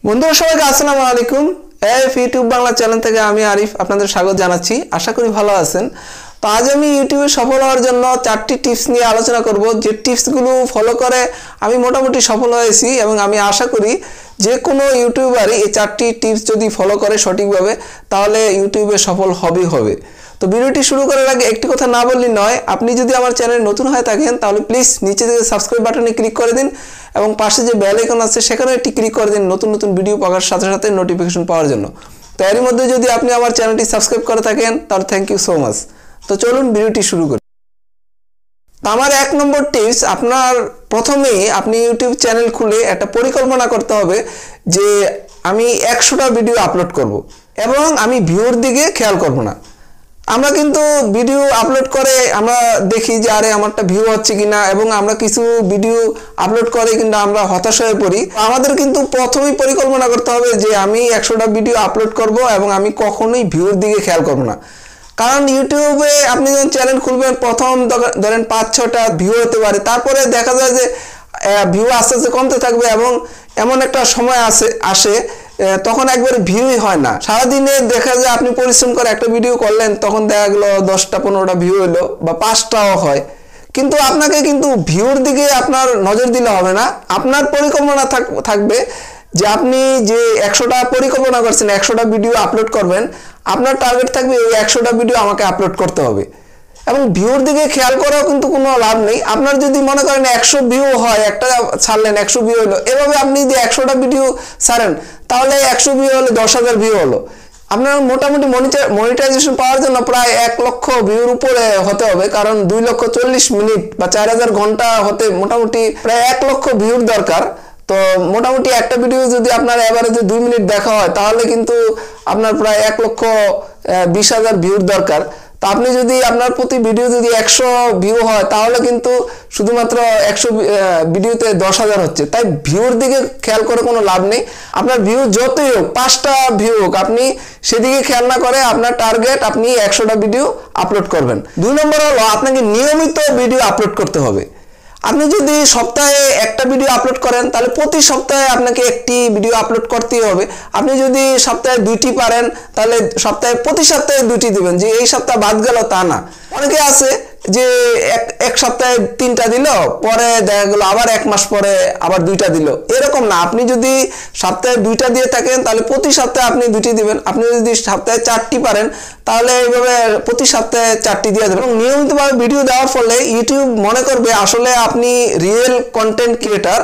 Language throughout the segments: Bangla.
বন্ধুরা সবাইকে আসসালামু আলাইকুম। ইউটিউব বাংলা চ্যানেল থেকে আমি আরিফ আপনাদের স্বাগত জানাচ্ছি। আশা করি ভালো আছেন। তো আজ আমি ইউটিউবে সফল হওয়ার জন্য 4টি টিপস নিয়ে আলোচনা করব, যে টিপসগুলো ফলো করে আমি মোটামুটি সফল হয়েছি এবং আমি আশা করি যে কোনো ইউটিউবারই এই 4টি টিপস যদি ফলো করে সঠিকভাবে তাহলে ইউটিউবে সফল হবে। তো ভিডিওটি শুরু করার আগে একটি কথা না বললেই নয়, আপনি যদি আমার চ্যানেলে নতুন হয়ে থাকেন তাহলে প্লিজ নিচে থেকে সাবস্ক্রাইব বাটনে ক্লিক করে দিন এবং পাশে যে বেল আইকন আছে সেখানে একটি ক্লিক করে দিন নতুন নতুন ভিডিও পাওয়ার সাথে সাথে নোটিফিকেশন পাওয়ার জন্য। তো এর মধ্যে যদি আপনি আমার চ্যানেলটি সাবস্ক্রাইব করে থাকেন তাহলে থ্যাংক ইউ সো মাচ। তো চলুন ভিডিওটি শুরু করি। আমার 1 নম্বর টিপস, আপনার প্রথমেই আপনি ইউটিউব চ্যানেল খুলে একটা পরিকল্পনা করতে হবে যে আমি 100টা ভিডিও আপলোড করব এবং আমি ভিউর দিকে খেয়াল করব না। আমরা কিন্তু ভিডিও আপলোড করে আমরা দেখি যে আরে আমারটা ভিউ হচ্ছে কিনা, এবং আমরা কিছু ভিডিও আপলোড করে কিন্তু আমরা হতাশ হয়ে পড়ি। আমাদের কিন্তু প্রথমেই পরিকল্পনা করতে হবে যে আমি 100টা ভিডিও আপলোড করব এবং আমি কখনোই ভিউর দিকে খেয়াল করব না। কারণ ইউটিউবে আপনি যখন চ্যানেল খুলবেন প্রথম ধরেন 5-6টা ভিউ হতে পারে, তারপরে দেখা যায় যে ভিউ আস্তে আস্তে কমতে থাকবে এবং এমন একটা সময় আসে তখন একবারে ভিউই হয় না। সারাদিনে দেখা যায় আপনি পরিশ্রম করে একটা ভিডিও করলেন, তখন দেখা গেল 10টা-15টা ভিউ হলো বা 5টাও হয়, কিন্তু আপনাকে কিন্তু ভিউর দিকে আপনার নজর দিলে হবে না। আপনার পরিকল্পনা থাকবে যে আপনি যে 100টা পরিকল্পনা করছেন 100টা ভিডিও আপলোড করবেন, আপনার টার্গেট থাকবে এই 100টা ভিডিও আমাকে আপলোড করতে হবে। এবং ভিউর দিকে খেয়াল করাও কিন্তু কোনো লাভ নেই। আপনার যদি মনে করেন 100 ভিউ হয়, একটা ছাড়লেন 100 ভিউ হলো, এভাবে আপনি যদি 100টা ভিডিও ছাড়েন তাহলে 100 ভিউ হলে 10,000 ভিউ হলো। আপনার মোটামুটি মনিটাইজেশন পাওয়ার জন্য প্রায় 1 লক্ষ ভিউর উপরে হতে হবে, কারণ 2,40,000 মিনিট বা 4,000 ঘন্টা হতে মোটামুটি প্রায় 1 লক্ষ ভিউর দরকার। তো মোটামুটি একটা ভিডিও যদি আপনার এভারেজে 2 মিনিট দেখা হয় তাহলে কিন্তু আপনার প্রায় 1,20,000 ভিউর দরকার। তো আপনি যদি আপনার প্রতি ভিডিও যদি 100 ভিউ হয় তাহলে কিন্তু শুধুমাত্র 100 ভিডিওতে 10,000 হচ্ছে। তাই ভিউর দিকে খেয়াল করে কোনো লাভ নেই। আপনার ভিউ যতই হোক, 5টা ভিউ হোক, আপনি সেদিকে খেয়াল না করে আপনার টার্গেট আপনি 100টা ভিডিও আপলোড করবেন। 2 নম্বর হলো আপনাকে নিয়মিত ভিডিও আপলোড করতে হবে। আপনি যদি সপ্তাহে একটা ভিডিও আপলোড করেন তাহলে প্রতি সপ্তাহে আপনাকে একটি ভিডিও আপলোড করতেই হবে। আপনি যদি সপ্তাহে 2টি পারেন তাহলে প্রতি সপ্তাহে 2টি দিবেন, যে এই সপ্তাহ বাদ গেল তা না। অনেকে আছে যে এক সপ্তাহে 3টা দিল, পরে দেখা গেল আবার 1 মাস পরে আবার 2টা দিল, এরকম না। আপনি যদি সপ্তাহে 2টা দিয়ে থাকেন তাহলে প্রতি সপ্তাহে আপনি 2টি দিবেন। আপনি যদি সপ্তাহে 4টি পারেন তাহলে এইভাবে প্রতি সপ্তাহে 4টি দিয়ে দেবেন। এবং নিয়মিতভাবে ভিডিও দেওয়ার ফলে ইউটিউব মনে করবে আসলে আপনি রিয়েল কন্টেন্ট ক্রিয়েটার,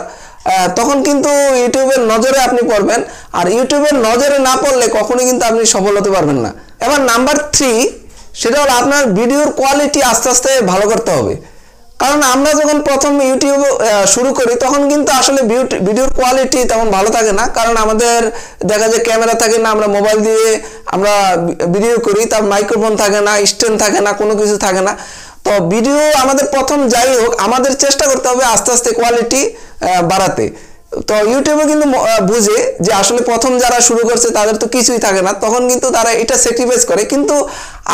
তখন কিন্তু ইউটিউবের নজরে আপনি পড়বেন। আর ইউটিউবের নজরে না পড়লে কখনোই কিন্তু আপনি সফল হতে পারবেন না। এবার নাম্বার 3, সেটা হলো আপনার ভিডিওর কোয়ালিটি আস্তে আস্তে ভালো করতে হবে। কারণ আমরা যখন প্রথম ইউটিউব শুরু করি তখন কিন্তু আসলে ভিডিওর কোয়ালিটি তেমন ভালো থাকে না, কারণ আমাদের দেখা যায় ক্যামেরা থাকে না, আমরা মোবাইল দিয়ে আমরা ভিডিও করি, তার মাইক্রোফোন থাকে না, স্ট্যান্ড থাকে না, কোনো কিছু থাকে না। তো ভিডিও আমাদের প্রথম যাই হোক আমাদের চেষ্টা করতে হবে আস্তে আস্তে কোয়ালিটি বাড়াতে। তো ইউটিউবে কিন্তু বুঝে যে আসলে প্রথম যারা শুরু করছে তাদের তো কিছুই থাকে না, তখন কিন্তু তারা এটা স্যাক্রিফাইস করে। কিন্তু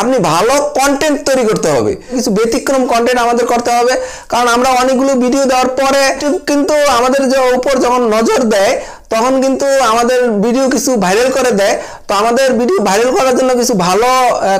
আপনি ভালো কন্টেন্ট তৈরি করতে হবে, কিছু ব্যতিক্রম কন্টেন্ট আমাদের করতে হবে। কারণ আমরা অনেকগুলো ভিডিও দেওয়ার পরে কিন্তু আমাদের যে উপর যখন নজর দেয় তখন কিন্তু আমাদের ভিডিও কিছু ভাইরাল করে দেয়। তো আমাদের ভিডিও ভাইরাল করার জন্য কিছু ভালো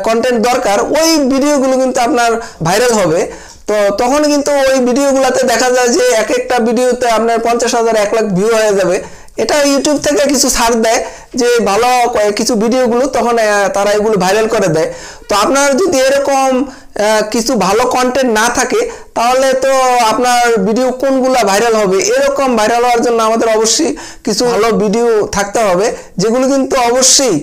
কন্টেন্ট দরকার, ওই ভিডিওগুলো কিন্তু আপনার ভাইরাল হবে। তো তখন কিন্তু ওই ভিডিওগুলোতে দেখা যায় যে একটা ভিডিওতে আপনার 50,000 1 লাখ ভিউ হয়ে যাবে। এটা ইউটিউব থেকে কিছু ছাড় দেয় যে ভালো কিছু ভিডিওগুলো, তখন তারা এগুলো ভাইরাল করে দেয়। তো আপনার যদি এরকম কিছু ভালো কন্টেন্ট না থাকে তাহলে তো আপনার ভিডিও কোনগুলা ভাইরাল হবে, এরকম ভাইরাল হওয়ার জন্য আমাদের অবশ্যই কিছু ভালো ভিডিও থাকতে হবে যেগুলো কিন্তু অবশ্যই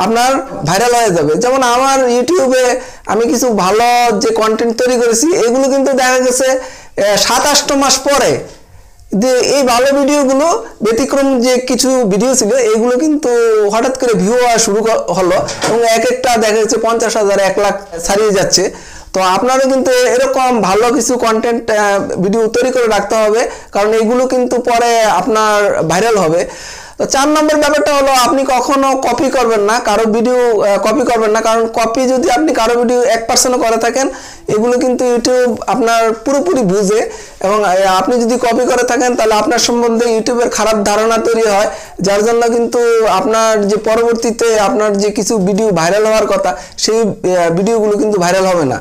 আপনার ভাইরাল হয়ে যাবে। যেমন আমার ইউটিউবে আমি কিছু ভালো যে কন্টেন্ট তৈরি করেছি এগুলো কিন্তু দেখা গেছে 7-8 মাস পরে যে এই ভালো ভিডিওগুলো ব্যতিক্রম যে কিছু ভিডিও ছিল এগুলো কিন্তু হঠাৎ করে ভিউ হওয়া শুরু হলো এবং একটা দেখা যাচ্ছে 50,000 1 লাখ ছাড়িয়ে যাচ্ছে। তো আপনারা কিন্তু এরকম ভালো কিছু কন্টেন্ট ভিডিও তৈরি করে রাখতে হবে, কারণ এগুলো কিন্তু পরে আপনার ভাইরাল হবে। তো 4 নম্বর ব্যাপারটা হলো আপনি কখনো কপি করবেন না, কারো ভিডিও কপি করবেন না, কারণ কপি যদি আপনি কারো ভিডিও 1% করে থাকেন এগুলো কিন্তু ইউটিউব আপনার পুরোপুরি বুঝে, এবং আপনি যদি কপি করে থাকেন তাহলে আপনার সম্বন্ধে ইউটিউবের খারাপ ধারণা তৈরি হয়, যার জন্য কিন্তু আপনার যে পরবর্তীতে আপনার যে কিছু ভিডিও ভাইরাল হওয়ার কথা সেই ভিডিওগুলো কিন্তু ভাইরাল হবে না।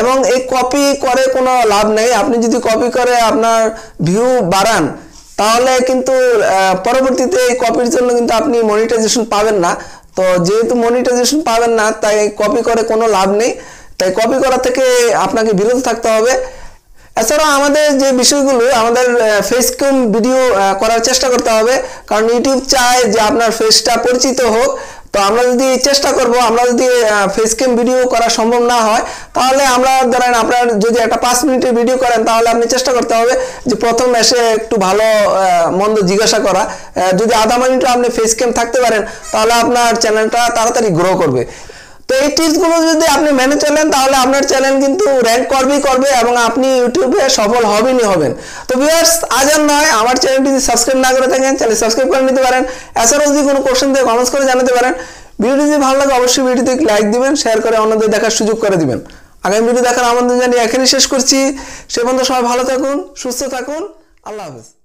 এবং এই কপি করে কোনো লাভ নেই। আপনি যদি কপি করে আপনার ভিউ বাড়ান তাহলে কিন্তু পরবর্তীতে এই কপির জন্য কিন্তু আপনি মনিটাইজেশন পাবেন না। তো যেহেতু মনিটাইজেশন পাবেন না তাই কপি করে কোনো লাভ নেই, তাই কপি করা থেকে আপনাকে বিরত থাকতে হবে। এছাড়া আমাদের যে বিষয়গুলো, আমাদের ফেস ক্যাম ভিডিও করার চেষ্টা করতে হবে, কারণ ইউটিউব চায় যে আপনার ফেসটা পরিচিত হোক। তো আমরা যদি চেষ্টা করব, আমরা যদি ফেস ক্যাম ভিডিও করা সম্ভব না হয় তাহলে আমরা ধরেন আপনার যদি একটা 5 মিনিটের ভিডিও করেন তাহলে আপনি চেষ্টা করতে হবে যে প্রথম এসে একটু ভালো মন্দ জিজ্ঞাসা করা। যদি আধা মিনিটও আপনি ফেস ক্যাম থাকতে পারেন তাহলে আপনার চ্যানেলটা তাড়াতাড়ি গ্রো করবে। তো এই টিপসগুলো যদি আপনি মেনে চলেন তাহলে আপনার চ্যানেল কিন্তু র্যাঙ্ক করবে এবং আপনি ইউটিউবে সফল হবেন। তো ভিউয়ার্স, আজ আর নয়, আমার চ্যানেলটি যদি সাবস্ক্রাইব না করে থাকেন চ্যানেল সাবস্ক্রাইব করে নিতে পারেন। এছাড়াও যদি কোনো কোশ্চেন দিয়ে কমেন্টস করে জানাতে পারেন। ভিডিওটি যদি ভালো লাগে অবশ্যই ভিডিওতে লাইক দিবেন, শেয়ার করে অন্যদের দেখার সুযোগ করে দিবেন। আগামী ভিডিও দেখার আমন্ত্রণ জানিয়ে এখানেই শেষ করছি। সে পর্যন্ত সবাই ভালো থাকুন, সুস্থ থাকুন, আল্লাহ হাফেজ।